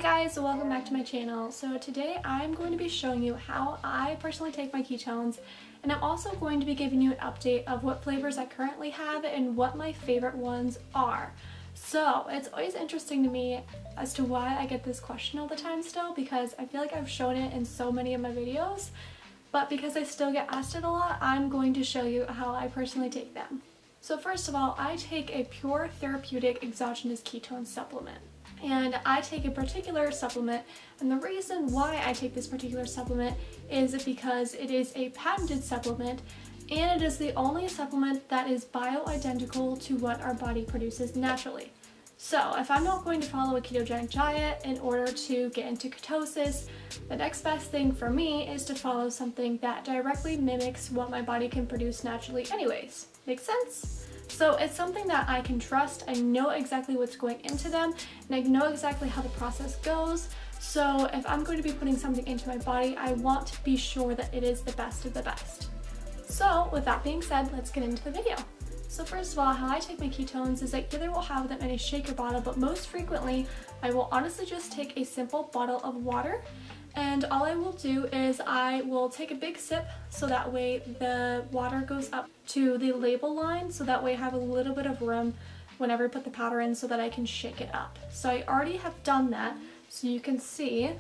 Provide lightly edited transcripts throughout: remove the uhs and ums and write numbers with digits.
guys, welcome back to my channel. So today I'm going to be showing you how I personally take my ketones, and I'm also going to be giving you an update of what flavors I currently have and what my favorite ones are. So it's always interesting to me as to why I get this question all the time still, because I feel like I've shown it in so many of my videos, but because I still get asked it a lot, I'm going to show you how I personally take them. So first of all, I take a pure therapeutic exogenous ketone supplement. And I take a particular supplement, and the reason why I take this particular supplement is because it is a patented supplement, and it is the only supplement that is bioidentical to what our body produces naturally. So if I'm not going to follow a ketogenic diet in order to get into ketosis, the next best thing for me is to follow something that directly mimics what my body can produce naturally anyways. Make sense? So it's something that I can trust. I know exactly what's going into them, and I know exactly how the process goes. So if I'm going to be putting something into my body, I want to be sure that it is the best of the best. So with that being said, let's get into the video. So first of all, how I take my ketones is I either will have them in a shaker bottle, but most frequently I will honestly just take a simple bottle of water, and all I will do is I will take a big sip so that way the water goes up to the label line, so that way I have a little bit of room whenever I put the powder in so that I can shake it up. So I already have done that, so you can see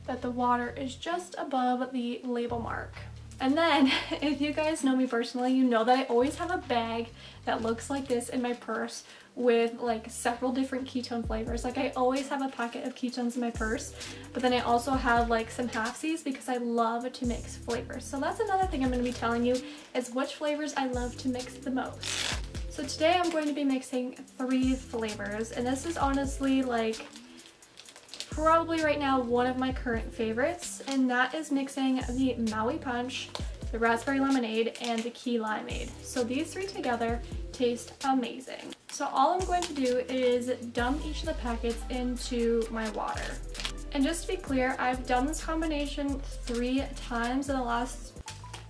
that the water is just above the label mark. And then, if you guys know me personally, you know that I always have a bag that looks like this in my purse with like several different ketone flavors. Like I always have a packet of ketones in my purse, but then I also have like some halfsies because I love to mix flavors. So that's another thing I'm going to be telling you is which flavors I love to mix the most. So today I'm going to be mixing 3 flavors, and this is honestly like probably right now one of my current favorites, and that is mixing the Maui Punch, the Raspberry Lemonade, and the Key Limeade. So these 3 together taste amazing. So all I'm going to do is dump each of the packets into my water. And just to be clear, I've done this combination 3 times in the last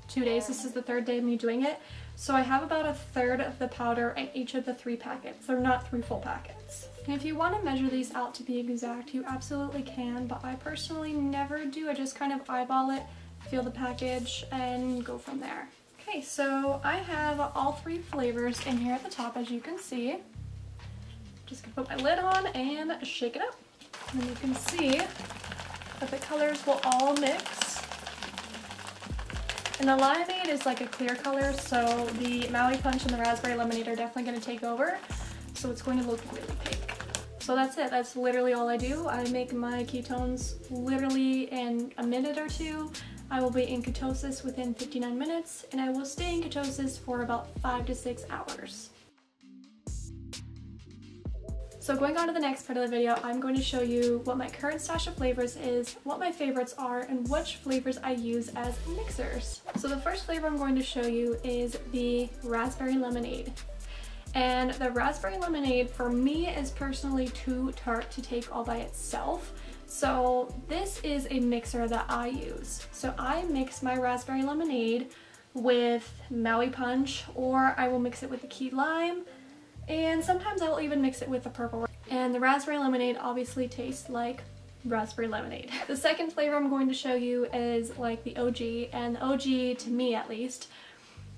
2 days. This is the 3rd day of me doing it. So I have about 1/3 of the powder in each of the 3 packets. They're not 3 full packets. And if you want to measure these out to be exact, you absolutely can, but I personally never do. I just kind of eyeball it, feel the package, and go from there. Okay, so I have all 3 flavors in here at the top, as you can see. Just gonna put my lid on and shake it up. And you can see that the colors will all mix. And the Limeade is like a clear color, so the Maui Punch and the Raspberry Lemonade are definitely going to take over. So it's going to look really pink. So that's it. That's literally all I do. I make my ketones literally in a minute or 2. I will be in ketosis within 59 minutes, and I will stay in ketosis for about 5 to 6 hours. So going on to the next part of the video, I'm going to show you what my current stash of flavors is, what my favorites are, and which flavors I use as mixers. So the first flavor I'm going to show you is the Raspberry Lemonade. And the Raspberry Lemonade for me is personally too tart to take all by itself. So this is a mixer that I use. So I mix my Raspberry Lemonade with Maui Punch, or I will mix it with the Key Lime, and sometimes I will even mix it with the purple. And the Raspberry Lemonade obviously tastes like raspberry lemonade. The second flavor I'm going to show you is like the OG, and the OG to me at least,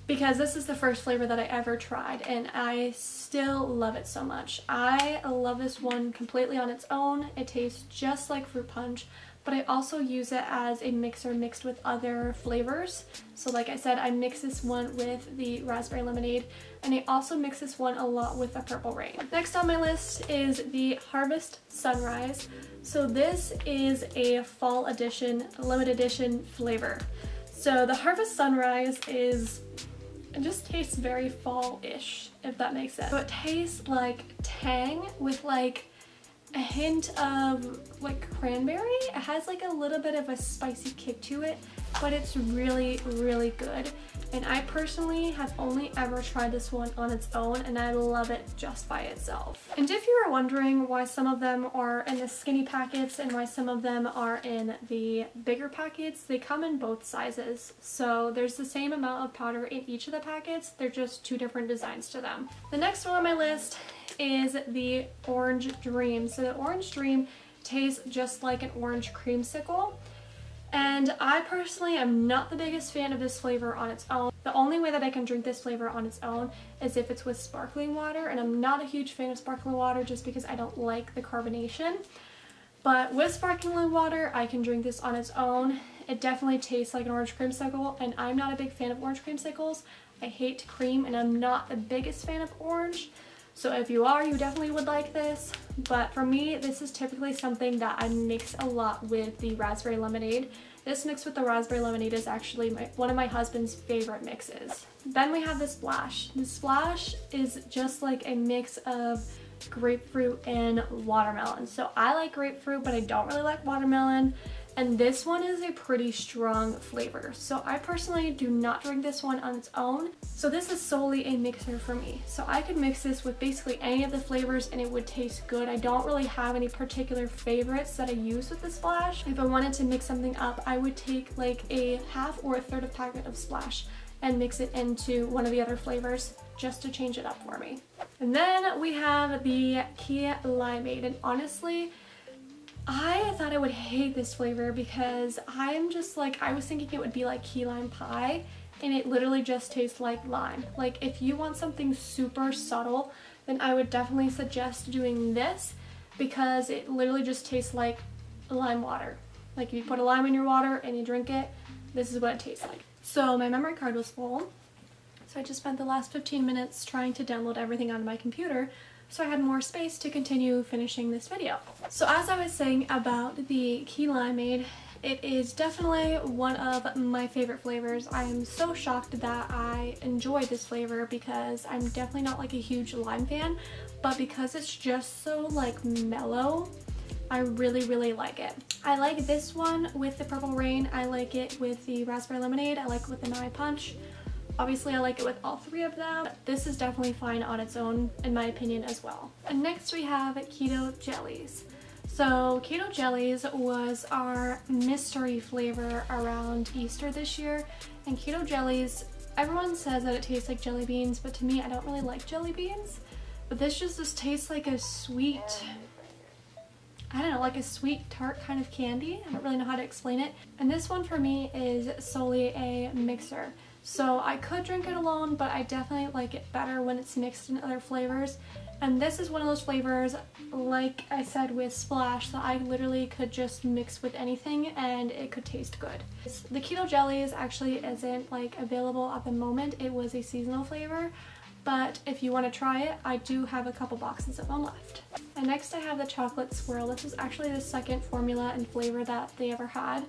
because this is the first flavor that I ever tried, and I still love it so much. I love this one completely on its own. It tastes just like fruit punch, but I also use it as a mixer mixed with other flavors. So like I said, I mix this one with the Raspberry Lemonade, and I also mix this one a lot with the Purple Rain. Next on my list is the Harvest Sunrise. So this is a fall edition, limited edition flavor. So the Harvest Sunrise it just tastes very fall-ish, if that makes sense. So it tastes like tang with like a hint of like cranberry. It has like a little bit of a spicy kick to it, but it's really, really good. And I personally have only ever tried this one on its own, and I love it just by itself. And if you were wondering why some of them are in the skinny packets and why some of them are in the bigger packets, they come in both sizes. So there's the same amount of powder in each of the packets, they're just 2 different designs to them. The next one on my list is the Orange Dream. So the Orange Dream tastes just like an orange creamsicle. And I personally am not the biggest fan of this flavor on its own. The only way that I can drink this flavor on its own is if it's with sparkling water, and I'm not a huge fan of sparkling water just because I don't like the carbonation. But with sparkling water, I can drink this on its own. It definitely tastes like an orange creamsicle, and I'm not a big fan of orange creamsicles. I hate cream, and I'm not the biggest fan of orange. So if you are, you definitely would like this. But for me, this is typically something that I mix a lot with the raspberry lemonade. This mix with the raspberry lemonade is actually one of my husband's favorite mixes. Then we have the Splash. The Splash is just like a mix of grapefruit and watermelon. So I like grapefruit, but I don't really like watermelon. And this one is a pretty strong flavor. So I personally do not drink this one on its own. So this is solely a mixer for me. So I could mix this with basically any of the flavors and it would taste good. I don't really have any particular favorites that I use with the Splash. If I wanted to mix something up, I would take like a half or a third of a packet of Splash and mix it into one of the other flavors just to change it up for me. And then we have the Key Limeade, and honestly, I thought I would hate this flavor because I'm just like, I was thinking it would be like key lime pie, and it literally just tastes like lime. Like if you want something super subtle, then I would definitely suggest doing this because it literally just tastes like lime water. Like if you put a lime in your water and you drink it, this is what it tastes like. So my memory card was full, so I just spent the last 15 minutes trying to download everything onto my computer so I had more space to continue finishing this video. So as I was saying about the Key Limeade, it is definitely one of my favorite flavors. I am so shocked that I enjoy this flavor because I'm definitely not like a huge lime fan, but because it's just so like mellow, I really like it. I like this one with the Purple Rain, I like it with the Raspberry Lemonade, I like it with the Nai Punch. Obviously I like it with all three of them. This is definitely fine on its own in my opinion as well. And next we have Keto Jellies. So Keto Jellies was our mystery flavor around Easter this year, and Keto Jellies, everyone says that it tastes like jelly beans, but to me I don't really like jelly beans. But this just tastes like a sweet, I don't know, like a sweet tart kind of candy. I don't really know how to explain it. And this one for me is solely a mixer. So I could drink it alone, but I definitely like it better when it's mixed in other flavors. And this is one of those flavors, like I said with Splash, that I literally could just mix with anything and it could taste good. The Keto Jellies actually isn't like available at the moment. It was a seasonal flavor, but if you want to try it, I do have a couple boxes of them left. And next I have the Chocolate Swirl. This is actually the second formula and flavor that they ever had.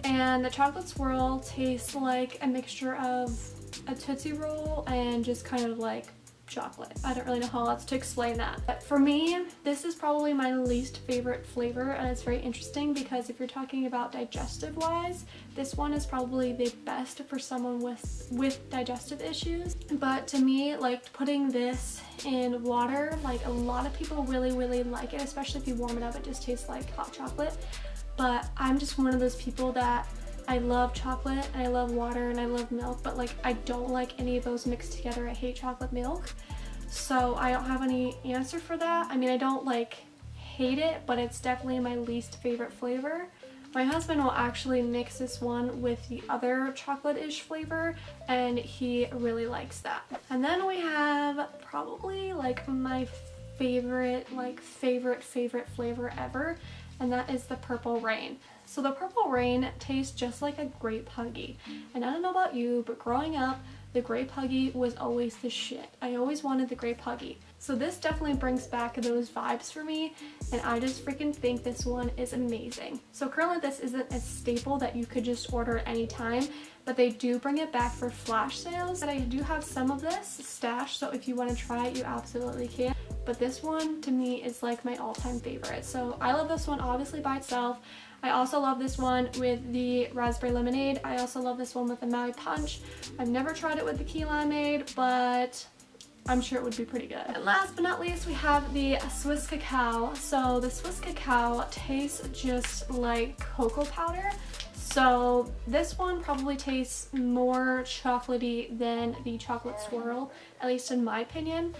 And the Chocolate Swirl tastes like a mixture of a Tootsie Roll and just kind of like chocolate. I don't really know how else to explain that. But for me, this is probably my least favorite flavor, and it's very interesting because if you're talking about digestive wise, this one is probably the best for someone with digestive issues. But to me, like putting this in water, like a lot of people really like it, especially if you warm it up, it just tastes like hot chocolate. But I'm just one of those people that I love chocolate and I love water and I love milk, but like I don't like any of those mixed together. I hate chocolate milk, so I don't have any answer for that. I mean, I don't like hate it, but it's definitely my least favorite flavor. My husband will actually mix this one with the other chocolate-ish flavor and he really likes that. And then we have probably like my favorite flavor ever, and that is the Purple Rain. So the Purple Rain tastes just like a grape Huggy. And I don't know about you, but growing up, the grape Huggy was always the shit. I always wanted the grape Huggy. So this definitely brings back those vibes for me, and I just freaking think this one is amazing. So currently this isn't a staple that you could just order at any time, but they do bring it back for flash sales. And I do have some of this stashed, so if you want to try it, you absolutely can. But this one to me is like my all-time favorite. So I love this one obviously by itself. I also love this one with the Raspberry Lemonade. I also love this one with the Maui Punch. I've never tried it with the Key Limeade, but I'm sure it would be pretty good. And last but not least, we have the Swiss Cacao. So the Swiss Cacao tastes just like cocoa powder. So this one probably tastes more chocolatey than the Chocolate Swirl, at least in my opinion.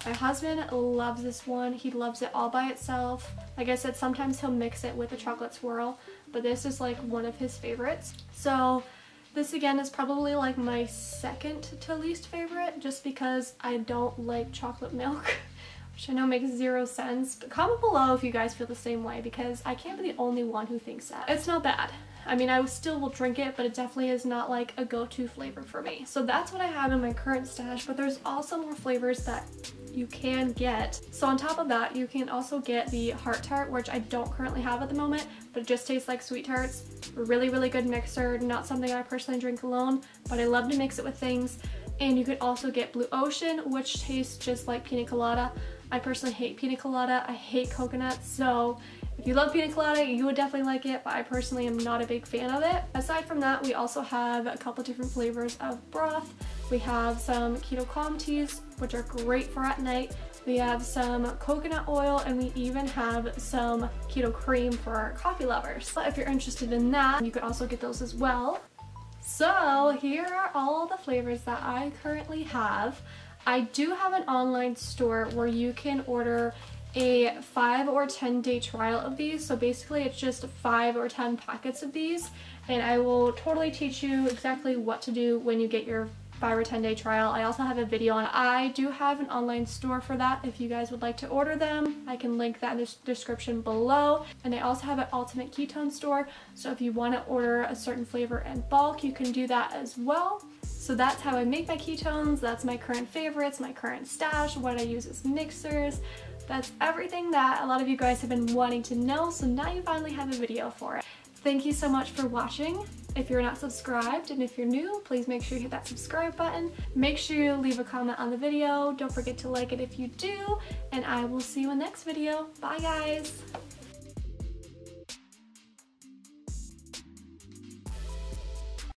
My husband loves this one. He loves it all by itself. Like I said, sometimes he'll mix it with a chocolate swirl, but this is like one of his favorites. So this again is probably like my second to least favorite, just because I don't like chocolate milk, which I know makes zero sense. But comment below if you guys feel the same way, because I can't be the only one who thinks that. It's not bad. I mean, I still will drink it, but it definitely is not like a go-to flavor for me. So that's what I have in my current stash, but there's also more flavors that you can get. So on top of that, you can also get the Heart Tart, which I don't currently have at the moment, but it just tastes like Sweet Tarts. Really, really good mixer. Not something I personally drink alone, but I love to mix it with things. And you could also get Blue Ocean, which tastes just like pina colada. I personally hate pina colada. I hate coconuts, so if you love pina colada, you would definitely like it, but I personally am not a big fan of it. Aside from that, we also have a couple different flavors of broth. We have some keto calm teas, which are great for at night. We have some coconut oil, and we even have some keto cream for coffee lovers. But if you're interested in that, you could also get those as well. So here are all the flavors that I currently have. I do have an online store where you can order a 5 or 10 day trial of these. So basically it's just 5 or 10 packets of these, and I will totally teach you exactly what to do when you get your 5 or 10 day trial. I also have a video on it. I do have an online store for that if you guys would like to order them. I can link that in the description below. And I also have an Ultimate Ketone store, so if you want to order a certain flavor in bulk, you can do that as well. So that's how I make my ketones. That's my current favorites, my current stash, what I use as mixers. That's everything that a lot of you guys have been wanting to know, so now you finally have a video for it. Thank you so much for watching. If you're not subscribed, and if you're new, please make sure you hit that subscribe button. Make sure you leave a comment on the video. Don't forget to like it if you do, and I will see you in the next video. Bye guys!